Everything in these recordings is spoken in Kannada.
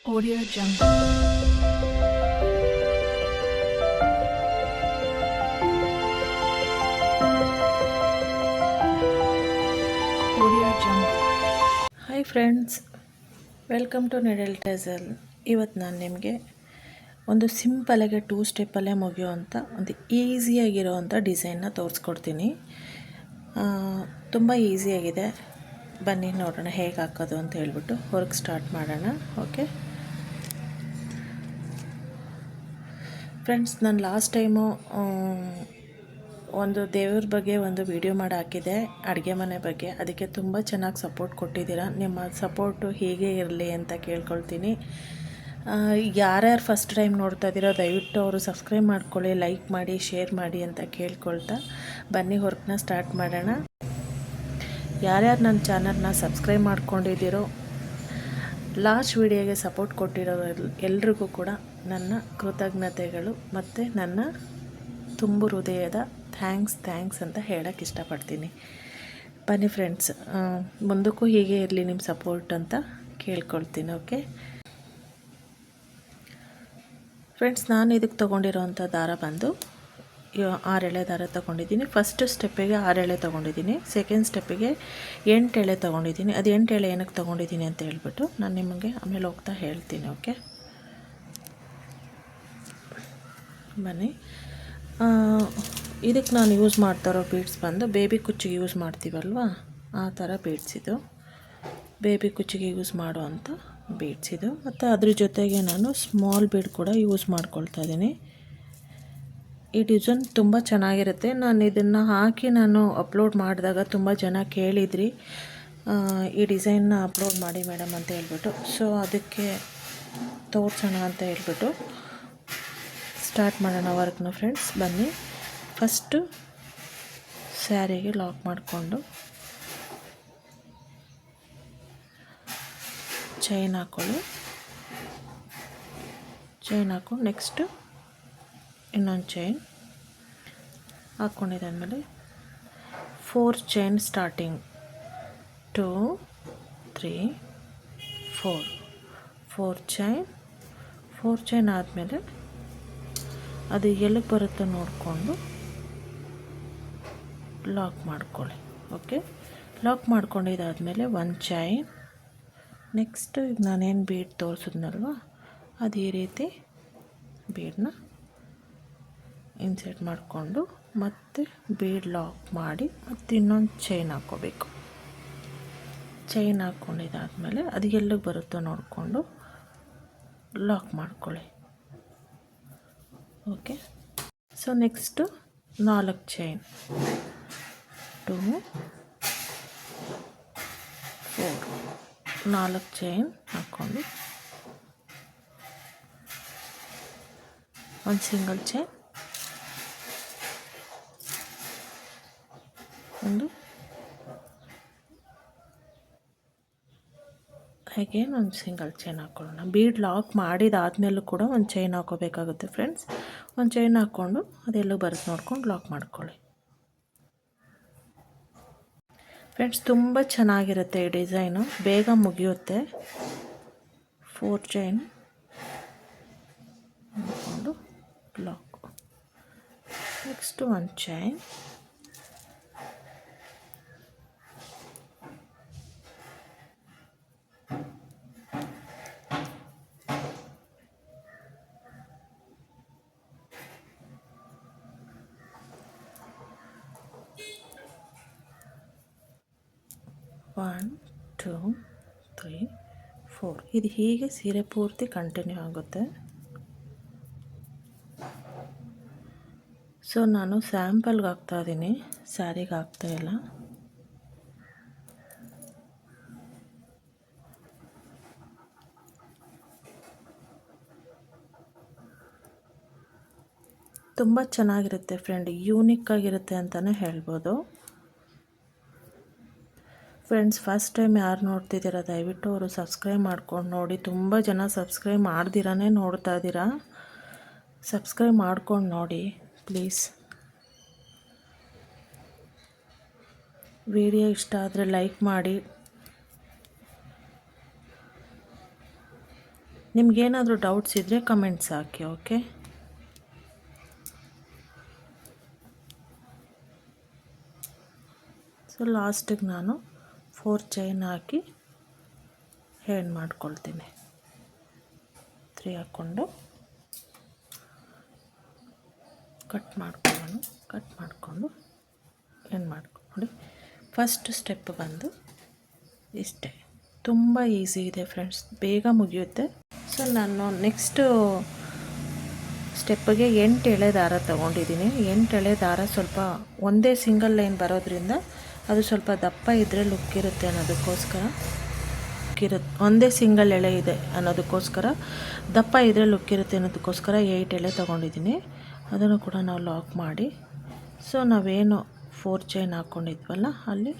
Audio Jungle. Audio Jungle. Hi friends, welcome to needle tassel. ಇವತ್ತು ನಾನು ನಿಮಗೆ ಒಂದು ಸಿಂಪಲಾಗಿ 2 ಸ್ಟೆಪ್ಪಲ್ಲೇ ಮುಗಿಯುವಂಥ ಒಂದು ಈಸಿಯಾಗಿರೋವಂಥ ಡಿಸೈನ್ನ ತೋರಿಸ್ಕೊಡ್ತೀನಿ. ತುಂಬ ಈಸಿಯಾಗಿದೆ. ಬನ್ನಿ ನೋಡೋಣ ಹೇಗೆ ಹಾಕೋದು ಅಂತ ಹೇಳ್ಬಿಟ್ಟು ವರ್ಕ್ ಸ್ಟಾರ್ಟ್ ಮಾಡೋಣ. ಓಕೆ ಫ್ರೆಂಡ್ಸ್, ನಾನು ಲಾಸ್ಟ್ ಟೈಮು ಒಂದು ದೇವ್ರ ಬಗ್ಗೆ ಒಂದು ವಿಡಿಯೋ ಮಾಡಿ ಹಾಕಿದೆ, ಅಡುಗೆ ಮನೆ ಬಗ್ಗೆ. ಅದಕ್ಕೆ ತುಂಬ ಚೆನ್ನಾಗಿ ಸಪೋರ್ಟ್ ಕೊಟ್ಟಿದ್ದೀರಾ. ನಿಮ್ಮ ಸಪೋರ್ಟು ಹೀಗೆ ಇರಲಿ ಅಂತ ಕೇಳ್ಕೊಳ್ತೀನಿ. ಯಾರ್ಯಾರು ಫಸ್ಟ್ ಟೈಮ್ ನೋಡ್ತಾ ಇದ್ದೀರೋ ದಯವಿಟ್ಟು ಅವರು ಸಬ್ಸ್ಕ್ರೈಬ್ ಮಾಡ್ಕೊಳ್ಳಿ, ಲೈಕ್ ಮಾಡಿ, ಶೇರ್ ಮಾಡಿ ಅಂತ ಕೇಳ್ಕೊಳ್ತಾ ಬನ್ನಿ ವರ್ಕ್ನ ಸ್ಟಾರ್ಟ್ ಮಾಡೋಣ. ಯಾರ್ಯಾರು ನನ್ನ ಚಾನಲ್ನ ಸಬ್ಸ್ಕ್ರೈಬ್ ಮಾಡ್ಕೊಂಡಿದ್ದೀರೋ, ಲಾಸ್ಟ್ ವಿಡಿಯೋಗೆ ಸಪೋರ್ಟ್ ಕೊಟ್ಟಿರೋ ಎಲ್ರಿಗೂ ಕೂಡ ನನ್ನ ಕೃತಜ್ಞತೆಗಳು ಮತ್ತು ನನ್ನ ತುಂಬು ಹೃದಯದ ಥ್ಯಾಂಕ್ಸ್ ಅಂತ ಹೇಳೋಕ್ಕೆ ಇಷ್ಟಪಡ್ತೀನಿ. ಬನ್ನಿ ಫ್ರೆಂಡ್ಸ್, ಮುಂದಕ್ಕೂ ಹೀಗೆ ಇರಲಿ ನಿಮ್ಮ ಸಪೋರ್ಟ್ ಅಂತ ಕೇಳ್ಕೊಳ್ತೀನಿ. ಓಕೆ ಫ್ರೆಂಡ್ಸ್, ನಾನು ಇದಕ್ಕೆ ತೊಗೊಂಡಿರೋವಂಥ ದಾರ ಬಂದು 6 ಎಳೆ ದಾರ ತೊಗೊಂಡಿದ್ದೀನಿ. ಫಸ್ಟ್ ಸ್ಟೆಪ್ಪಿಗೆ 6 ಎಳೆ ತೊಗೊಂಡಿದ್ದೀನಿ, ಸೆಕೆಂಡ್ ಸ್ಟೆಪ್ಪಿಗೆ 8 ಎಳೆ ತೊಗೊಂಡಿದ್ದೀನಿ. ಅದು 8 ಎಳೆ ಏನಕ್ಕೆ ತೊಗೊಂಡಿದ್ದೀನಿ ಅಂತ ಹೇಳ್ಬಿಟ್ಟು ನಾನು ನಿಮಗೆ ಆಮೇಲೆ ಹೋಗ್ತಾ ಹೇಳ್ತೀನಿ. ಓಕೆ ಬನ್ನಿ. ಇದಕ್ಕೆ ನಾನು ಯೂಸ್ ಮಾಡ್ತಾರೋ ಬೀಡ್ಸ್ ಬಂದು ಬೇಬಿ ಕುಚ್ಚಿಗೆ ಯೂಸ್ ಮಾಡ್ತೀವಲ್ವ, ಆ ಥರ ಬೀಡ್ಸ್ ಇದು. ಬೇಬಿ ಕುಚ್ಚಿಗೆ ಯೂಸ್ ಮಾಡುವಂಥ ಬೀಡ್ಸ್ ಇದು. ಮತ್ತು ಅದ್ರ ಜೊತೆಗೆ ನಾನು ಸ್ಮಾಲ್ ಬೀಡ್ ಕೂಡ ಯೂಸ್ ಮಾಡ್ಕೊಳ್ತಾ ಇದ್ದೀನಿ. ಈ ಡಿಸೈನ್ ತುಂಬ ಚೆನ್ನಾಗಿರುತ್ತೆ. ನಾನು ಇದನ್ನು ಹಾಕಿ ಅಪ್ಲೋಡ್ ಮಾಡಿದಾಗ ತುಂಬ ಜನ ಕೇಳಿದ್ರಿ ಈ ಡಿಸೈನ್ನ ಅಪ್ಲೋಡ್ ಮಾಡಿ ಮೇಡಮ್ ಅಂತ ಹೇಳ್ಬಿಟ್ಟು. ಸೊ ಅದಕ್ಕೆ ತೋರಿಸೋಣ ಅಂತ ಹೇಳ್ಬಿಟ್ಟು ಸ್ಟಾರ್ಟ್ ಮಾಡೋಣ ವರ್ಕ್ನ ಫ್ರೆಂಡ್ಸ್. ಬನ್ನಿ, ಫಸ್ಟು ಸ್ಯಾರಿಗೆ ಲಾಕ್ ಮಾಡಿಕೊಂಡು ಚೈನ್ ಹಾಕ್ಕೊಂಡು ನೆಕ್ಸ್ಟು ಇನ್ನೊಂದು ಚೈನ್ ಹಾಕ್ಕೊಂಡಿದ್ದಾದಮೇಲೆ 4 ಚೈನ್ ಸ್ಟಾರ್ಟಿಂಗ್ 2 3 4 ಚೈನ್ ಆದಮೇಲೆ ಅದು ಎಲ್ಲಿಗೆ ಬರುತ್ತೋ ನೋಡಿಕೊಂಡು ಲಾಕ್ ಮಾಡ್ಕೊಳ್ಳಿ. ಓಕೆ, ಲಾಕ್ ಮಾಡ್ಕೊಂಡಿದ್ದಾದಮೇಲೆ 1 ಚೈನ್. ನೆಕ್ಸ್ಟು ಈಗ ನಾನೇನು ಬೀಡ್ ತೋರಿಸಿದ್ನಲ್ವ ಅದೇ ರೀತಿ ಬೀಡನ್ನ ಇನ್ಸರ್ಟ್ ಮಾಡಿಕೊಂಡು ಮತ್ತೆ ಬೀಡ್ ಲಾಕ್ ಮಾಡಿ ಮತ್ತು ಇನ್ನೊಂದು ಚೈನ್ ಹಾಕ್ಕೋಬೇಕು. ಚೈನ್ ಹಾಕ್ಕೊಂಡಿದ್ದಾದಮೇಲೆ ಅದು ಎಲ್ಲಿಗೆ ಬರುತ್ತೋ ನೋಡಿಕೊಂಡು ಲಾಕ್ ಮಾಡ್ಕೊಳ್ಳಿ. Okay, so next 4 chain 2 4 4 chain ಹಾಕ್ಕೊಂಡು ಒಂದು ಸಿಂಗಲ್ ಚೈನ್, ಒಂದು ಅಗೇನ್ ಒಂದು ಸಿಂಗಲ್ ಚೈನ್ ಹಾಕ್ಕೊಳ್ಳೋಣ. ಬೀಡ್ ಲಾಕ್ ಮಾಡಿದಾದ್ಮೇಲೂ ಕೂಡ ಒಂದು ಚೈನ್ ಹಾಕೋಬೇಕಾಗುತ್ತೆ ಫ್ರೆಂಡ್ಸ್. ಒಂದು ಚೈನ್ ಹಾಕ್ಕೊಂಡು ಅದೆಲ್ಲೂ ಬರುತ್ತೆ ನೋಡ್ಕೊಂಡು ಲಾಕ್ ಮಾಡ್ಕೊಳ್ಳಿ ಫ್ರೆಂಡ್ಸ್. ತುಂಬ ಚೆನ್ನಾಗಿರುತ್ತೆ ಈ ಡಿಸೈನು, ಬೇಗ ಮುಗಿಯುತ್ತೆ. 4 ಚೈನ್ ಹಾಕ್ಕೊಂಡು ಲಾಕ್. Next 1 chain, one 2 3 4. ಇದು ಹೀಗೆ ಸೀರೆ ಪೂರ್ತಿ ಕಂಟಿನ್ಯೂ ಆಗುತ್ತೆ. ಸೊ ನಾನು ಸ್ಯಾಂಪಲ್ಗೆ ಹಾಕ್ತಾಯಿದ್ದೀನಿ, ಸ್ಯಾರಿಗೆ ಹಾಕ್ತಾಯಿಲ್ಲ. ತುಂಬ ಚೆನ್ನಾಗಿರುತ್ತೆ ಫ್ರೆಂಡ್, ಯೂನಿಕ್ ಆಗಿರುತ್ತೆ ಅಂತಲೇ ಹೇಳ್ಬೋದು. ಫ್ರೆಂಡ್ಸ್, ಫಸ್ಟ್ ಟೈಮ್ ಯಾರು ನೋಡ್ತಿದ್ದೀರಾ ದಯವಿಟ್ಟು ಅವರು ಸಬ್ಸ್ಕ್ರೈಬ್ ಮಾಡ್ಕೊಂಡು ನೋಡಿ. ತುಂಬ ಜನ ಸಬ್ಸ್ಕ್ರೈಬ್ ಮಾಡ್ದಿರಾನೇ ನೋಡ್ತಾ ಇದ್ದೀರಾ. ಸಬ್ಸ್ಕ್ರೈಬ್ ಮಾಡ್ಕೊಂಡು ನೋಡಿ ಪ್ಲೀಸ್. ವಿಡಿಯೋ ಇಷ್ಟ ಆದರೆ ಲೈಕ್ ಮಾಡಿ, ನಿಮಗೇನಾದರೂ ಡೌಟ್ಸ್ ಇದ್ದರೆ ಕಮೆಂಟ್ಸ್ ಹಾಕಿ. ಓಕೆ, ಸೊ ಲಾಸ್ಟಿಗೆ ನಾನು 4 ಚೈನ್ ಹಾಕಿ ಹೆಣ್ ಮಾಡ್ಕೊಳ್ತೀನಿ. 3 ಹಾಕ್ಕೊಂಡು ಕಟ್ ಮಾಡ್ಕೊಳ್ಳೋಣ. ಕಟ್ ಮಾಡಿಕೊಂಡು ಹೆಣ್ ನೋಡಿ. ಫಸ್ಟ್ ಸ್ಟೆಪ್ ಬಂದು ಇಷ್ಟೇ, ತುಂಬ ಈಸಿ ಇದೆ ಫ್ರೆಂಡ್ಸ್, ಬೇಗ ಮುಗಿಯುತ್ತೆ. ಸೊ ನಾನು ನೆಕ್ಸ್ಟು ಸ್ಟೆಪ್ಪಿಗೆ 8 ಎಳೆ ದಾರ ತೊಗೊಂಡಿದ್ದೀನಿ. 8 ಎಳೆ ದಾರ ಸ್ವಲ್ಪ ಒಂದೇ ಸಿಂಗಲ್ ಲೈನ್ ಬರೋದ್ರಿಂದ ಅದು ಸ್ವಲ್ಪ ದಪ್ಪ ಇದ್ದರೆ ಲುಕ್ ಇರುತ್ತೆ ಅನ್ನೋದಕ್ಕೋಸ್ಕರ, ಒಂದೇ ಸಿಂಗಲ್ ಎಳೆ ಇದೆ ಅನ್ನೋದಕ್ಕೋಸ್ಕರ, ದಪ್ಪ ಇದ್ದರೆ ಲುಕ್ ಇರುತ್ತೆ ಅನ್ನೋದಕ್ಕೋಸ್ಕರ 8 ಎಳೆ ತೊಗೊಂಡಿದ್ದೀನಿ. ಅದನ್ನು ಕೂಡ ನಾವು ಲಾಕ್ ಮಾಡಿ, ಸೊ ನಾವೇನು 4 ಚೈನ್ ಹಾಕ್ಕೊಂಡಿದ್ವಲ್ಲ ಅಲ್ಲಿ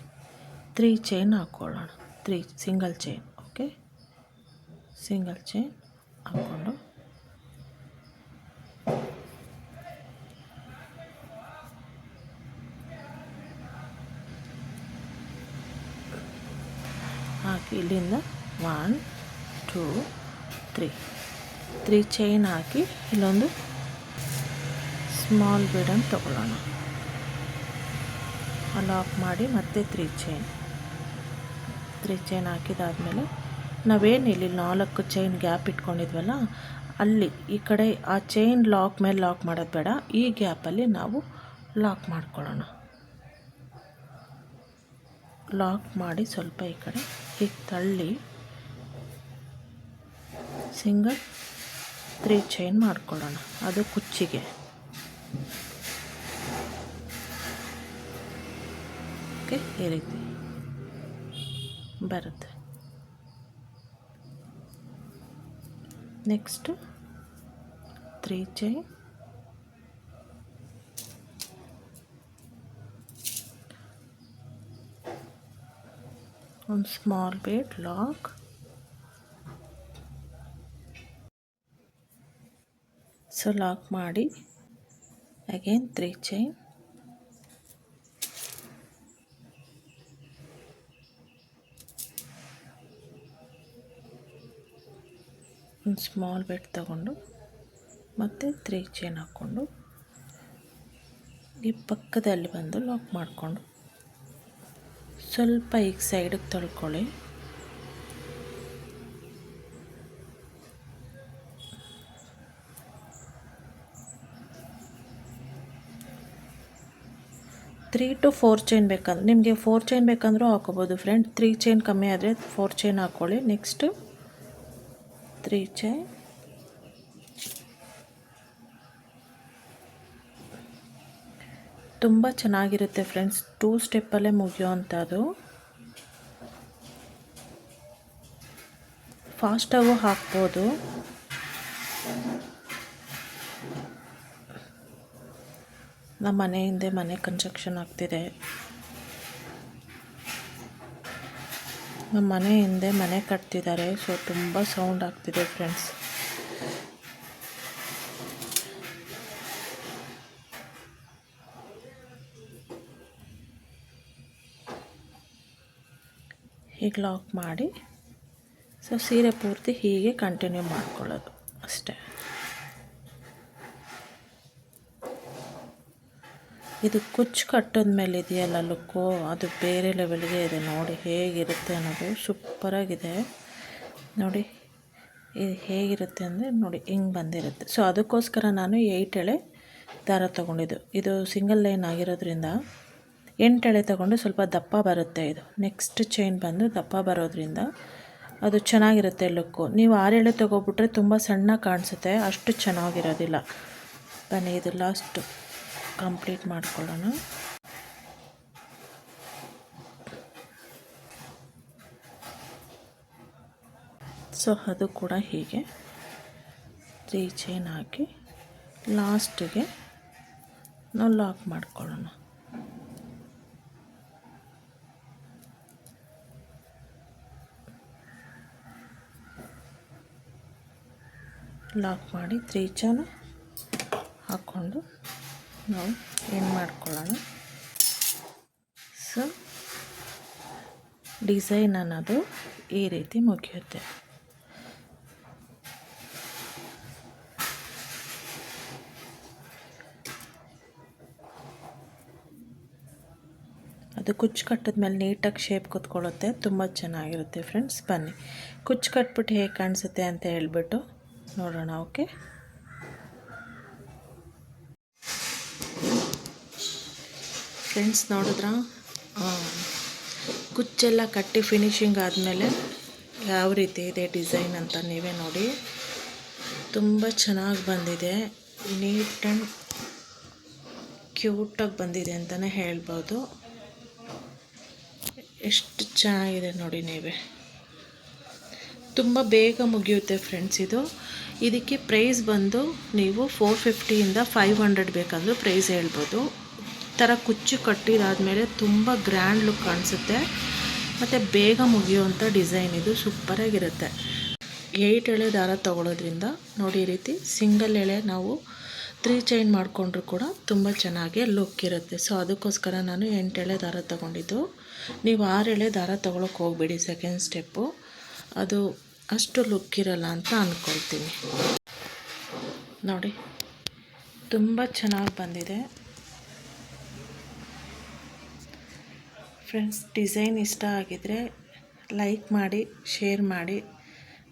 3 ಚೈನ್ ಹಾಕ್ಕೊಳ್ಳೋಣ. 3 single chain. Okay, single chain ಹಾಕ್ಕೊಂಡು ಹಾಕಿ ಇಲ್ಲಿಂದ 1 2 3 ಚೈನ್ ಹಾಕಿ ಇಲ್ಲೊಂದು ಸ್ಮಾಲ್ ಬೀಡನ್ನು ತಗೊಳ್ಳೋಣ. ಲಾಕ್ ಮಾಡಿ ಮತ್ತೆ 3 ಚೈನ್ ಹಾಕಿದಾದಮೇಲೆ ನಾವೇನು ಇಲ್ಲಿ 4 ಚೈನ್ ಗ್ಯಾಪ್ ಇಟ್ಕೊಂಡಿದ್ವಲ್ಲ ಅಲ್ಲಿ ಈ ಕಡೆ ಆ ಚೈನ್ ಲಾಕ್ ಮೇಲೆ ಲಾಕ್ ಮಾಡೋದು ಬೇಡ, ಈ ಗ್ಯಾಪಲ್ಲಿ ನಾವು ಲಾಕ್ ಮಾಡ್ಕೊಳ್ಳೋಣ. ಲಾಕ್ ಮಾಡಿ ಸ್ವಲ್ಪ ಈ ಕಡೆ ಹೀಗೆ ತಳ್ಳಿ ಸಿಂಗಲ್ 3 ಚೈನ್ ಮಾಡ್ಕೊಳ್ಳೋಣ. ಅದು ಕುಚ್ಚಿಗೆ. ಓಕೆ, ಈ ರೀತಿ ಬರುತ್ತೆ. ನೆಕ್ಸ್ಟು 3 ಚೈನ್, ಒಂದು small bead lock, so lock ಮಾಡಿ ಅಗೇನ್ 3 ಚೈನ್, ಒಂದು ಸ್ಮಾಲ್ ಬೆಡ್ ತಗೊಂಡು ಮತ್ತು 3 ಚೈನ್ ಹಾಕ್ಕೊಂಡು ಈ ಪಕ್ಕದಲ್ಲಿ ಬಂದು ಲಾಕ್ ಮಾಡಿಕೊಂಡು ಸ್ವಲ್ಪ ಈಗ ಸೈಡಿಗೆ ತೊಳ್ಕೊಳ್ಳಿ. ತ್ರೀ ಟು 4 ಚೈನ್ ಬೇಕಂದ್ರೆ ನಿಮಗೆ 4 ಚೈನ್ ಬೇಕಂದ್ರೂ ಹಾಕೋಬೋದು ಫ್ರೆಂಡ್. 3 ಚೈನ್ ಕಮ್ಮಿ ಆದರೆ 4 ಚೈನ್ ಹಾಕ್ಕೊಳ್ಳಿ. ನೆಕ್ಸ್ಟು 3 ಚೈನ್, ತುಂಬ ಚೆನ್ನಾಗಿರುತ್ತೆ ಫ್ರೆಂಡ್ಸ್, 2 ಸ್ಟೆಪ್ಪಲ್ಲೇ ಮುಗಿಯೋವಂಥದ್ದು. ಫಾಸ್ಟಾಗೂ ಹಾಕ್ಬೋದು. ನಮ್ಮ ಮನೆ ಹಿಂದೆ ಮನೆ ಕನ್ಸ್ಟ್ರಕ್ಷನ್ ಆಗ್ತಿದೆ. ನಮ್ಮ ಮನೆ ಹಿಂದೆ ಮನೆ ಕಟ್ತಿದ್ದಾರೆ, ಸೊ ತುಂಬ ಸೌಂಡ್ ಆಗ್ತಿದೆ ಫ್ರೆಂಡ್ಸ್. ಹೀಗೆ ಲಾಕ್ ಮಾಡಿ, ಸೊ ಸೀರೆ ಪೂರ್ತಿ ಹೀಗೆ ಕಂಟಿನ್ಯೂ ಮಾಡ್ಕೊಳ್ಳೋದು ಅಷ್ಟೇ. ಇದು ಕುಚ್ಚು ಕಟ್ಟದ ಮೇಲೆ ಇದೆಯಲ್ಲ ಲುಕ್ಕು, ಅದು ಬೇರೆ ಲೆವೆಲ್ಗೆ ಇದೆ. ನೋಡಿ ಹೇಗಿರುತ್ತೆ ಅನ್ನೋದು, ಸೂಪರಾಗಿದೆ ನೋಡಿ. ಇದು ಹೇಗಿರುತ್ತೆ ಅಂದರೆ ನೋಡಿ ಹಿಂಗೆ ಬಂದಿರುತ್ತೆ. ಸೊ ಅದಕ್ಕೋಸ್ಕರ ನಾನು 8 ಎಳೆ ದಾರ ತೊಗೊಂಡಿದ್ದು. ಇದು ಸಿಂಗಲ್ ಲೈನ್ ಆಗಿರೋದ್ರಿಂದ 8 ಎಳೆ ತೊಗೊಂಡು ಸ್ವಲ್ಪ ದಪ್ಪ ಬರುತ್ತೆ ಇದು. ನೆಕ್ಸ್ಟ್ ಚೈನ್ ಬಂದು ದಪ್ಪ ಬರೋದ್ರಿಂದ ಅದು ಚೆನ್ನಾಗಿರುತ್ತೆ ಲುಕ್ಕು. ನೀವು 6 ಎಳೆ ತೊಗೊಬಿಟ್ರೆ ತುಂಬ ಸಣ್ಣ ಕಾಣಿಸುತ್ತೆ, ಅಷ್ಟು ಚೆನ್ನಾಗಿರೋದಿಲ್ಲ. ಬನ್ನಿ ಇದು ಲಾಸ್ಟ್ ಕಂಪ್ಲೀಟ್ ಮಾಡ್ಕೊಳ್ಳೋಣ. ಸೊ ಅದು ಕೂಡ ಹೀಗೆ 3 ಚೈನ್ ಹಾಕಿ ಲಾಸ್ಟಿಗೆ ನಾವು ಲಾಕ್ ಮಾಡ್ಕೊಳ್ಳೋಣ. ಲಾಕ್ ಮಾಡಿ 3 ಚೈನ್ ಹಾಕ್ಕೊಂಡು ನಾವು ಏನು ಮಾಡ್ಕೊಳ್ಳೋಣ. ಸೊ ಡಿಸೈನ್ ಅನ್ನೋದು ಈ ರೀತಿ ಮುಗಿಯುತ್ತೆ. ಅದು ಕುಚ್ಚು ಕಟ್ಟಿದ್ಮೇಲೆ ನೀಟಾಗಿ ಶೇಪ್ ಕೂತ್ಕೊಳ್ಳುತ್ತೆ, ತುಂಬ ಚೆನ್ನಾಗಿರುತ್ತೆ ಫ್ರೆಂಡ್ಸ್. ಬನ್ನಿ ಕುಚ್ಚು ಕಟ್ಬಿಟ್ಟು ಹೇಗೆ ಕಾಣಿಸುತ್ತೆ ಅಂತ ಹೇಳ್ಬಿಟ್ಟು ನೋಡೋಣ. ಓಕೆ, ಫ್ರೆಂಡ್ಸ್ ನೋಡಿದ್ರ ಕುಚ್ಚೆಲ್ಲ ಕಟ್ಟಿ ಫಿನಿಶಿಂಗ್ ಆದಮೇಲೆ ಯಾವ ರೀತಿ ಇದೆ ಡಿಸೈನ್ ಅಂತ ನೀವೇ ನೋಡಿ. ತುಂಬ ಚೆನ್ನಾಗಿ ಬಂದಿದೆ, ನೀಟ್ ಆ್ಯಂಡ್ ಕ್ಯೂಟಾಗಿ ಬಂದಿದೆ ಅಂತಲೇ ಹೇಳ್ಬೋದು. ಎಷ್ಟು ಚೆನ್ನಾಗಿದೆ ನೋಡಿ ನೀವೇ. ತುಂಬ ಬೇಗ ಮುಗಿಯುತ್ತೆ ಫ್ರೆಂಡ್ಸ್ ಇದು. ಇದಕ್ಕೆ ಪ್ರೈಸ್ ಬಂದು ನೀವು 450ಇಂದ 500 ಬೇಕಂದ್ರೂ ಪ್ರೈಸ್ ಹೇಳ್ಬೋದು. ಈ ಥರ ಕುಚ್ಚು ಕಟ್ಟಿದಾದಮೇಲೆ ತುಂಬ ಗ್ರ್ಯಾಂಡ್ ಲುಕ್ ಕಾಣಿಸುತ್ತೆ ಮತ್ತು ಬೇಗ ಮುಗಿಯುವಂಥ ಡಿಸೈನ್ ಇದು. ಸೂಪರಾಗಿರುತ್ತೆ. 8 ಎಳೆ ದಾರ ತೊಗೊಳೋದ್ರಿಂದ ನೋಡಿ ಈ ರೀತಿ ಸಿಂಗಲ್ ಎಳೆ ನಾವು 3 ಚೈನ್ ಮಾಡಿಕೊಂಡ್ರು ಕೂಡ ತುಂಬ ಚೆನ್ನಾಗಿ ಲುಕ್ ಇರುತ್ತೆ. ಸೊ ಅದಕ್ಕೋಸ್ಕರ ನಾನು 8 ಎಳೆ ದಾರ ತೊಗೊಂಡಿದ್ದು. ನೀವು 6 ಎಳೆ ದಾರ ತೊಗೊಳಕ್ಕೆ ಹೋಗಬೇಡಿ, ಸೆಕೆಂಡ್ ಸ್ಟೆಪ್ಪು ಅದು ಅಷ್ಟು ಲುಕ್ ಇರಲ್ಲ ಅಂತ ಅಂದ್ಕೊಳ್ತೀನಿ. ನೋಡಿ ತುಂಬ ಚೆನ್ನಾಗಿ ಬಂದಿದೆ ಫ್ರೆಂಡ್ಸ್. ಡಿಸೈನ್ ಇಷ್ಟ ಆಗಿದರೆ ಲೈಕ್ ಮಾಡಿ, ಶೇರ್ ಮಾಡಿ.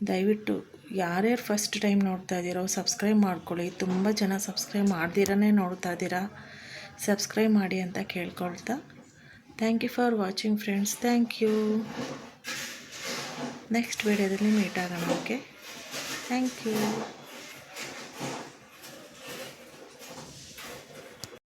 ದಯವಿಟ್ಟು ಯಾರ್ಯಾರು ಫಸ್ಟ್ ಟೈಮ್ ನೋಡ್ತಾ ಇದ್ದೀರೋ ಸಬ್ಸ್ಕ್ರೈಬ್ ಮಾಡ್ಕೊಳ್ಳಿ. ತುಂಬ ಜನ ಸಬ್ಸ್ಕ್ರೈಬ್ ಮಾಡ್ದಿರೇ ನೋಡ್ತಾ ಇದ್ದೀರಾ, ಸಬ್ಸ್ಕ್ರೈಬ್ ಮಾಡಿ ಅಂತ ಕೇಳ್ಕೊಳ್ತಾ. Thank you for watching friends. Thank you. Next ವಿಡಿಯೋದಲ್ಲಿ ಮೀಟ್ ಆಗೋಣ. Okay, thank you.